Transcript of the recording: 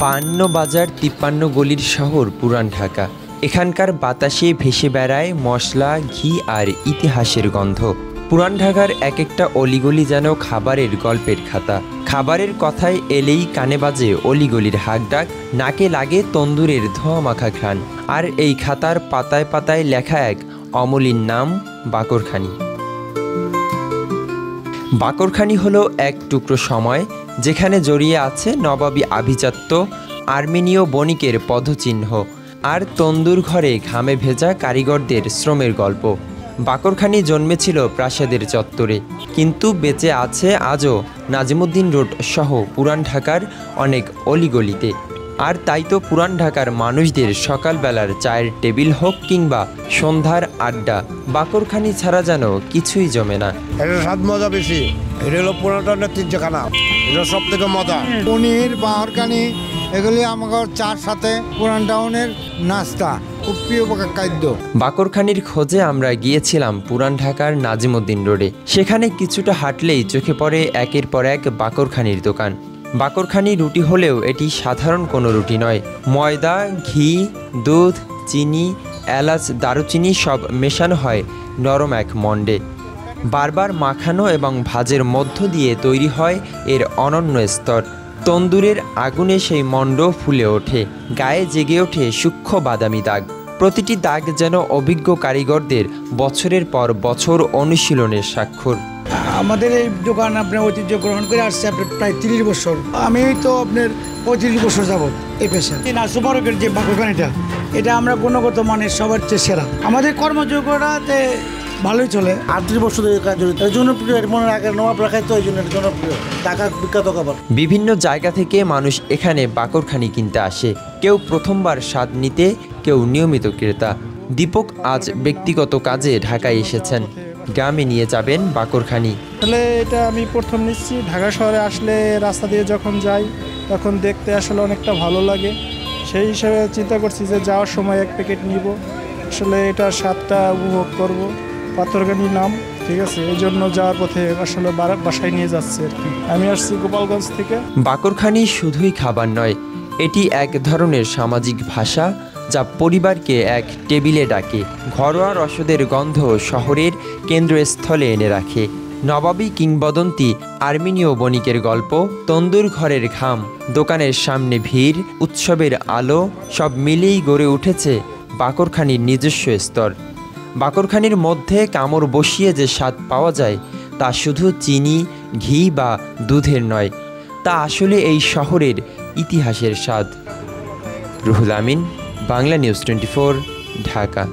52 বাজার 53 গলির শহর পুরান ঢাকা। এখানকার বাতাসে ভেসে বেড়ায় মশলা, ঘি আর ইতিহাসের গন্ধ। পুরান ঢাকার এক একটা অলিগলি যেন খাবারের গল্পের খাতা। খাবারের কথায় এলেই কানে বাজে অলিগলির হাঁকডাক, নাকে লাগে তন্দুরের ধোঁয়া মাখা ঘ্রাণ। আর এই খাতার পাতায় পাতায় লেখা এক অমলিন নাম, বাকরখানি। বাকরখানি হলো এক টুকরো সময় যেখানে জড়িয়ে আছে নবাবী আভিজাত্য, আর্মেনীয় বণিকের পদচিহ্ন আর তন্দুর ঘরে ঘামে ভেজা কারিগরদের শ্রমের গল্প। বাকরখানি জন্মেছিল প্রাসাদের চত্বরে, কিন্তু বেঁচে আছে আজও নাজিমুদ্দিন রোড সহ পুরান ঢাকার অনেক অলিগলিতে। আর তাই তো পুরান ঢাকার মানুষদের সকালবেলার চায়ের টেবিল হোক কিংবা সন্ধ্যার আড্ডা, বাকরখানি ছাড়া যেন কিছুই জমে না। এটা স্বাদ মজা বেশি, এটা হলো পুরান টাউনের ঐতিহ্যখানা, এটা সব থেকে মজা। পনির, বাকরখানি এগুলি আমার চার সাথে পুরান টাউনের নাস্তা, খুব প্রিয় খাদ্য। বাকরখানির খোঁজে আমরা গিয়েছিলাম পুরান ঢাকার নাজিমুদ্দিন রোডে। সেখানে কিছুটা হাঁটলেই চোখে পড়ে একের পর এক বাকরখানির দোকান। বাকরখানি রুটি হলেও এটি সাধারণ কোনো রুটি নয়। ময়দা, ঘি, দুধ, চিনি, এলাচ, দারুচিনি সব মেশানো হয় নরম এক মণ্ডে। বারবার মাখানো এবং ভাজের মধ্য দিয়ে তৈরি হয় এর অনন্য স্তর। তন্দুরের আগুনে সেই মণ্ড ফুলে ওঠে, গায়ে জেগে ওঠে সূক্ষ্ম বাদামি দাগ। প্রতিটি দাগ যেন অভিজ্ঞ কারিগরদের বছরের পর বছর অনুশীলনের স্বাক্ষর। আমাদের এই দোকান আপনার ঐতিহ্য গ্রহণ করে আসছে আপনার প্রায় 30 বছর। আমি তো আপনার 35 বছর যাবত এই পেশা। না, সুপারকের যে বাকরখানিটা, এটা আমরা গুণগত মানের সবার চেয়ে সেরা। আমাদের কর্মযোগ্যতাতে ভালোই চলে। 38 বছর ধরে কাজ জড়িত, এই জনপ্রিয়। মনে রাখে নবাব রাখাই তো এই জন্য জনপ্রিয়, ঢাকা বিখ্যাত খাবার। বিভিন্ন জায়গা থেকে মানুষ এখানে বাকরখানি কিনতে আসে, কেউ প্রথমবার স্বাদ নিতে, কেউ নিয়মিত ক্রেতা। দীপক আজ ব্যক্তিগত কাজে ঢাকায় এসেছেন, গ্রামে নিয়ে যাবেন বাকরখানি। আসলে এটা আমি প্রথম নিচ্ছি। ঢাকা শহরে আসলে রাস্তা দিয়ে যখন যাই তখন দেখতে আসলে অনেকটা ভালো লাগে। সেই হিসেবে চিন্তা করছি যে যাওয়ার সময় এক প্যাকেট নিব, আসলে এটার স্বাদটা উপভোগ করব। বাকরখানি নাম, ঠিক আছে, এই জন্য যাওয়ার পথে আসলে বাসায় নিয়ে যাচ্ছে আর কি। আমি আসছি গোপালগঞ্জ থেকে। বাকরখানি শুধুই খাবার নয়, এটি এক ধরনের সামাজিক ভাষা যা পরিবারকে এক টেবিলে ডাকে। ঘরোয়া রসদের গন্ধ শহরের কেন্দ্রস্থলে এনে রাখে। নবাবী কিংবদন্তি, আর্মেনীয় বণিকের গল্প, তন্দুর ঘরের ঘাম, দোকানের সামনে ভিড়, উৎসবের আলো সব মিলেই গড়ে উঠেছে বাকরখানির নিজস্ব স্তর। বাকরখানির মধ্যে কামড় বসিয়ে যে স্বাদ পাওয়া যায় তা শুধু চিনি, ঘি বা দুধের নয়, তা আসলে এই শহরের ইতিহাসের স্বাদ। রুহুল আমিন, বাংলা নিউজ 24, ঢাকা।